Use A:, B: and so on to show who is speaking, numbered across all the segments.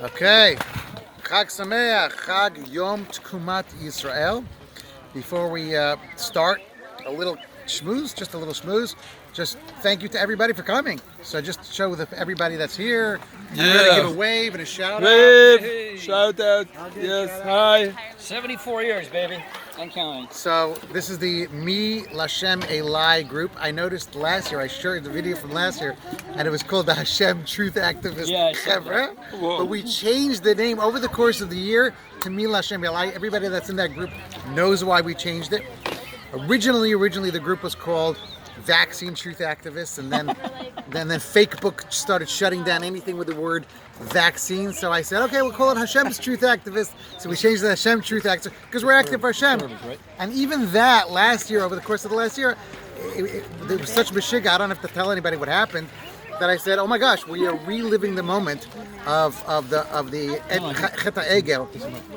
A: Okay, Chag Sameach, Chag Yom Tkumat Yisrael. Before we start, a little schmooze, just a little schmooze. Just thank you to everybody for coming. So just show everybody that's here. I'm gonna give a wave and a shout out.
B: Wave, shout out. Yes, hi.
C: 74 years, baby. I'm counting.
A: So this is the Mi Lashem Eli group. I noticed last year, I shared the video from last year, and it was called the Hashem Truth Activist Chevra. But we changed the name over the course of the year to Mi Lashem Eli. Everybody that's in that group knows why we changed it. Originally the group was called Vaccine Truth Activists, and then Facebook started shutting down anything with the word vaccine. So I said, okay, we'll call it Hashem's Truth Activists. So we changed the Hashem Truth Activists because we're active for Hashem. And even that last year, over the course of the last year, there was such messege. I don't have to tell anybody what happened. That I said, oh my gosh, we are reliving the moment of the Chet Egel,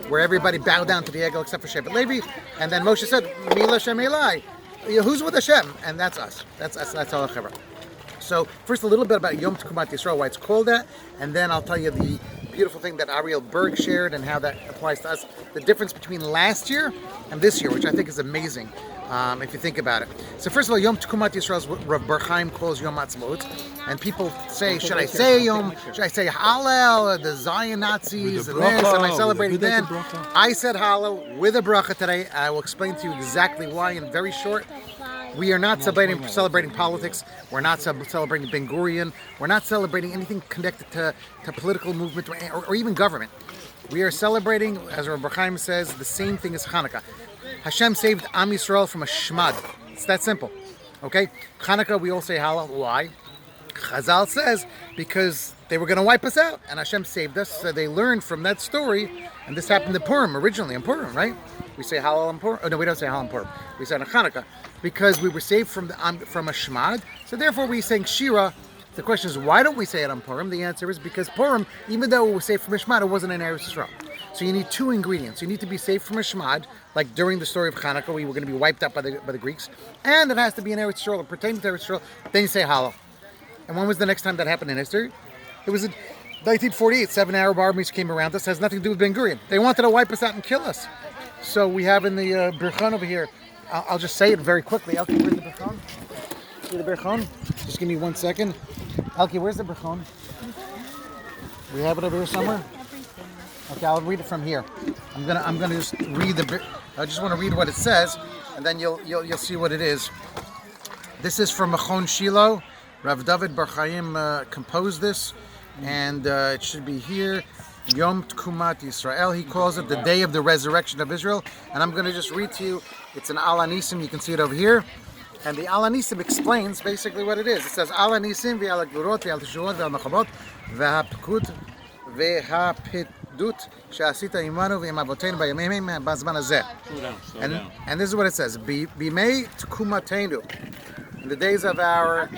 A: where everybody bowed down to the Egel except for Shevet Levi, and then Moshe said, Mi Lashem Eli. Who's with Hashem? And that's us. That's all Chevra. So first a little bit about Yom Tkumat Yisrael, why it's called that, and then I'll tell you the beautiful thing that Ariel Berg shared and how that applies to us. The difference between last year and this year, which I think is amazing, if you think about it. So first of all, Yom Tkumat Yisrael is what Rav Bar Chaim calls Yom Ha'atzmaut, and people say, should I say Hallel, the Zion Nazis, and this, am I celebrating then? I said Hallel with a bracha today. I will explain to you exactly why in very short. We are not celebrating politics. We're not celebrating Ben Gurion. We're not celebrating anything connected to political movement or even government. We are celebrating, as Rabbi Chaim says, the same thing as Hanukkah. Hashem saved Am Yisrael from a shmad. It's that simple. Okay? Hanukkah, we all say Hallel. Why? Chazal says because they were going to wipe us out, and Hashem saved us. So they learned from that story, and this happened in Purim, originally in Purim, right? We say Hallel in Purim. Oh no, we don't say Hallel in Purim. We say in Hanukkah because we were saved from a shmad. So therefore, we sang Shira. The question is, why don't we say it on Purim? The answer is because Purim, even though it was saved from a shmad, it wasn't in Eretz Yisrael. So you need two ingredients. You need to be saved from a shmad, like during the story of Hanukkah, we were going to be wiped out by the Greeks, and it has to be in Eretz Yisrael, or pertaining to Eretz Yisrael. Then you say Hallel. And when was the next time that happened in history? It was in 1948. 7 Arab armies came around us. It has nothing to do with Ben Gurion. They wanted to wipe us out and kill us. So we have in the Birchon over here, I'll just say it very quickly. Elke, where's the Birchon? See the Birchon? Just give me 1 second. Elke, where's the Birchon? We have it over here somewhere? Okay, I'll read it from here. I'm gonna just read I just want to read what it says, and then you'll see what it is. This is from Machon Shiloh. Rav David Bar Chaim composed this, and it should be here. Yom Tkumat Yisrael, he calls it the day of the resurrection of Israel. And I'm going to just read to you. It's an Al Anisim, you can see it over here. And the Al Anisim explains basically what it is. It says Al Anisim ve'al Gvurot ve'al Teshuot ve'al Machabot ve'hapkut ve'hapidut she'asita imanu ve'im avoteinu b'yamim b'zman hazeh. And this is what it says. B'mei Tkumatenu. In the days of our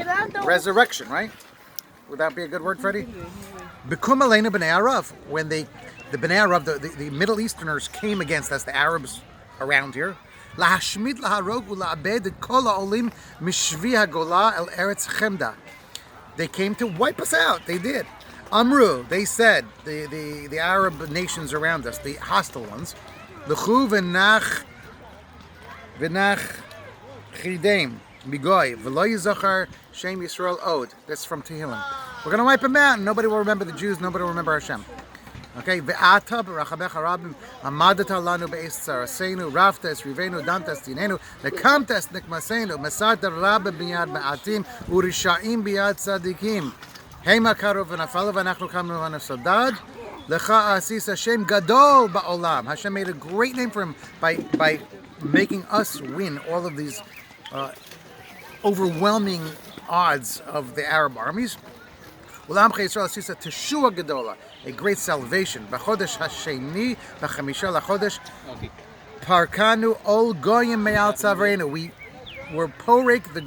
A: resurrection, right? Would that be a good word, Freddie? Bekum Aleinu B'nei Arav. When the B'nei Arav, the Middle Easterners came against us, the Arabs around here. Lahashmid laharog ula'abed et kol ha'olim mishvi hagola el eretz chemda. They came to wipe us out. They did. Amru, they said, the Arab nations around us, the hostile ones. L'chu v'nach chidem. Migoy, v'lo yizachar shem Yisrael od. That's from Tehillim. We're going to wipe them out, and nobody will remember the Jews, nobody will remember Hashem. Okay, ve'ata b'rachabecha rabim, amadata lanu be'es tzaraseinu, rafta es rivenu, danta es tinenu, lekamta es nikmasenu, mesarta rabba b'yad ma'atim, urisha'im b'yad tzadikim. Hema karov v'nafalu v'anachnu kamnu v'nafsadad, lecha asis Hashem gadol ba'olam. Hashem made a great name for him by making us win all of these overwhelming odds of the Arab armies. A great salvation. B'chodesh hasheni, b'chamisha lachodesh, parkanu ol goyim me'al tzavreinu. We were porek the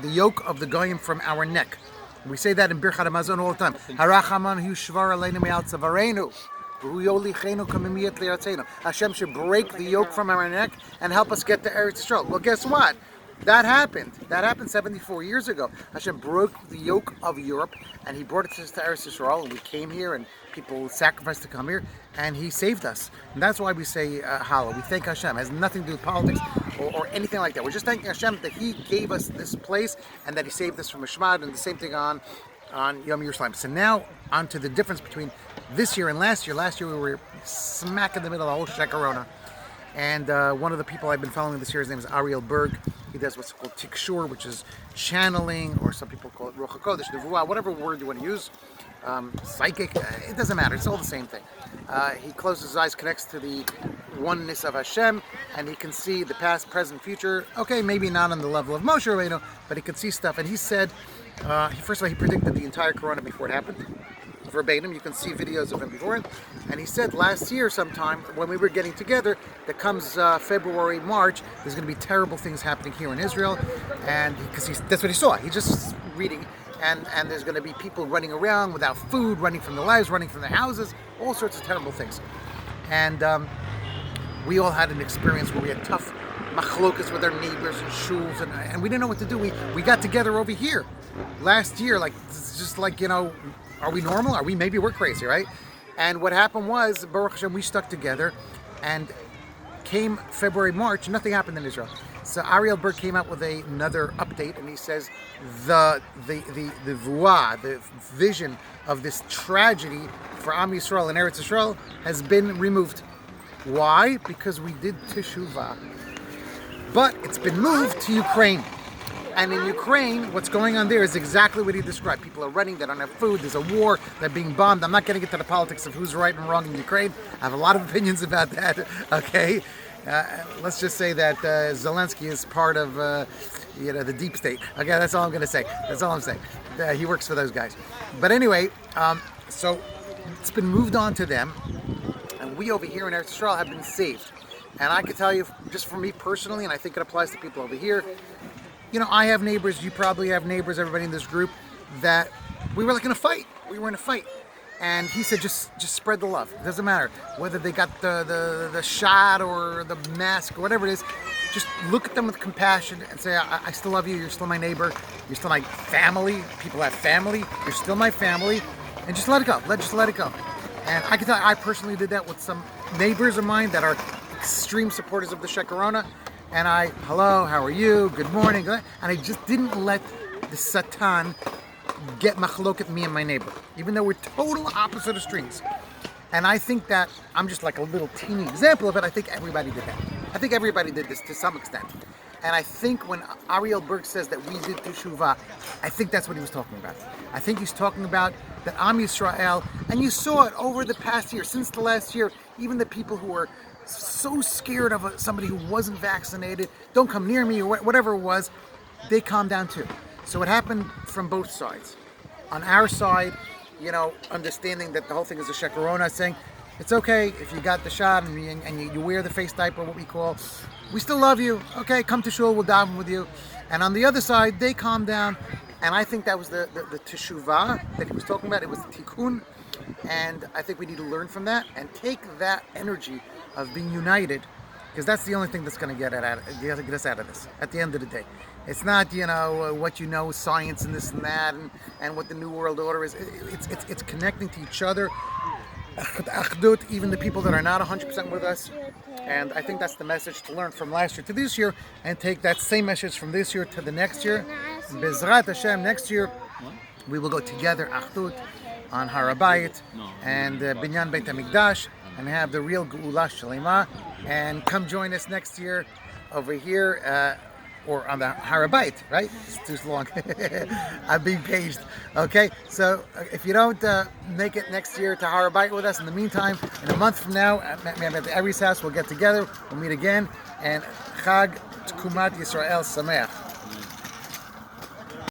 A: yoke of the goyim from our neck. We say that in Birchat Hamazon all the time. Harachaman hu shvar aleinu me'al tzavreinu. Hashem should break the yoke from our neck and help us get to Eretz Yisrael. Well, guess what? That happened. That happened 74 years ago. Hashem broke the yoke of Europe, and He brought it to Eretz Yisrael, and we came here, and people sacrificed to come here, and He saved us. And that's why we say Hallel. We thank Hashem. It has nothing to do with politics or anything like that. We're just thanking Hashem that He gave us this place, and that He saved us from Ashmad, and the same thing on Yom Yerushalayim. So now, on to the difference between this year and last year. Last year we were smack in the middle of the whole Shekarona. And one of the people I've been following this year, his name is Ariel Berg. He does what's called Tikshur, which is channeling, or some people call it Ruach HaKodesh, Nevuah, whatever word you want to use. Psychic, it doesn't matter, it's all the same thing. He closes his eyes, connects to the oneness of Hashem, and he can see the past, present, future. Okay, maybe not on the level of Moshe Rabbeinu, but he could see stuff. And he said, first of all, he predicted the entire Corona before it happened. Verbatim, you can see videos of him before it. And he said last year sometime, when we were getting together, that comes February, March, there's going to be terrible things happening here in Israel. And because that's what he saw. He's just reading. And there's going to be people running around without food, running from their lives, running from their houses, all sorts of terrible things. And we all had an experience where we had tough machlokas with our neighbors and shuls, and we didn't know what to do. We got together over here last year, like, just like, you know, are we normal? Maybe we're crazy, right? And what happened was, Baruch Hashem, we stuck together, and came February, March, nothing happened in Israel. So Ariel Berg came out with another update, and he says the vuah, the vision of this tragedy for Am Yisrael and Eretz Yisrael has been removed. Why? Because we did teshuvah. But it's been moved to Ukraine. And in Ukraine, what's going on there is exactly what he described. People are running, they don't have food, there's a war, they're being bombed. I'm not getting into the politics of who's right and wrong in Ukraine. I have a lot of opinions about that, okay? Let's just say that Zelensky is part of the deep state. Okay, that's all I'm going to say. That's all I'm saying. He works for those guys. But anyway, so it's been moved on to them. And we over here in Eretz Yisrael have been saved. And I can tell you, just for me personally, and I think it applies to people over here, you know, I have neighbors, you probably have neighbors, everybody in this group, that we were like in a fight. We were in a fight. And he said, just spread the love. It doesn't matter whether they got the shot or the mask or whatever it is. Just look at them with compassion and say, I still love you. You're still my neighbor. You're still my family. People have family. You're still my family. And just let it go. Just let it go. And I can tell you, I personally did that with some neighbors of mine that are extreme supporters of the Shekarona. And hello, how are you? Good morning. And I just didn't let the Satan get machloket me and my neighbor, even though we're total opposite extremes. And I think that I'm just like a little teeny example of it. I think everybody did that. I think everybody did this to some extent. And I think when Ariel Berg says that we did teshuvah, I think that's what he was talking about. I think he's talking about that Am Yisrael, and you saw it over the past year, since the last year, even the people who were so scared of somebody who wasn't vaccinated, don't come near me, or whatever it was, they calmed down too. So it happened from both sides. On our side, you know, understanding that the whole thing is a shekarona, saying, it's okay if you got the shot and you wear the face diaper, what we call, we still love you. Okay, come to shul, we'll daven with you. And on the other side, they calmed down. And I think that was the teshuvah that he was talking about. It was the tikkun. And I think we need to learn from that and take that energy of being united, because that's the only thing that's going to get us out of this at the end of the day. It's not, you know, what you know, science and this and that, and what the New World Order is. It's connecting to each other, even the people that are not 100% with us. And I think that's the message to learn from last year to this year, and take that same message from this year to the next year. Bezrat Hashem, next year we will go together, Achdut, on Har HaBayit and Binyan Beit HaMikdash, and have the real Geula Shalema. And come join us next year over here, or on the Har HaBayit, right? It's too long. I'm being paged. Okay, so if you don't make it next year to Har HaBayit with us, in the meantime, in a month from now, at Ari's house, we'll get together, we'll meet again, and Chag Tkumat Yisrael Sameach.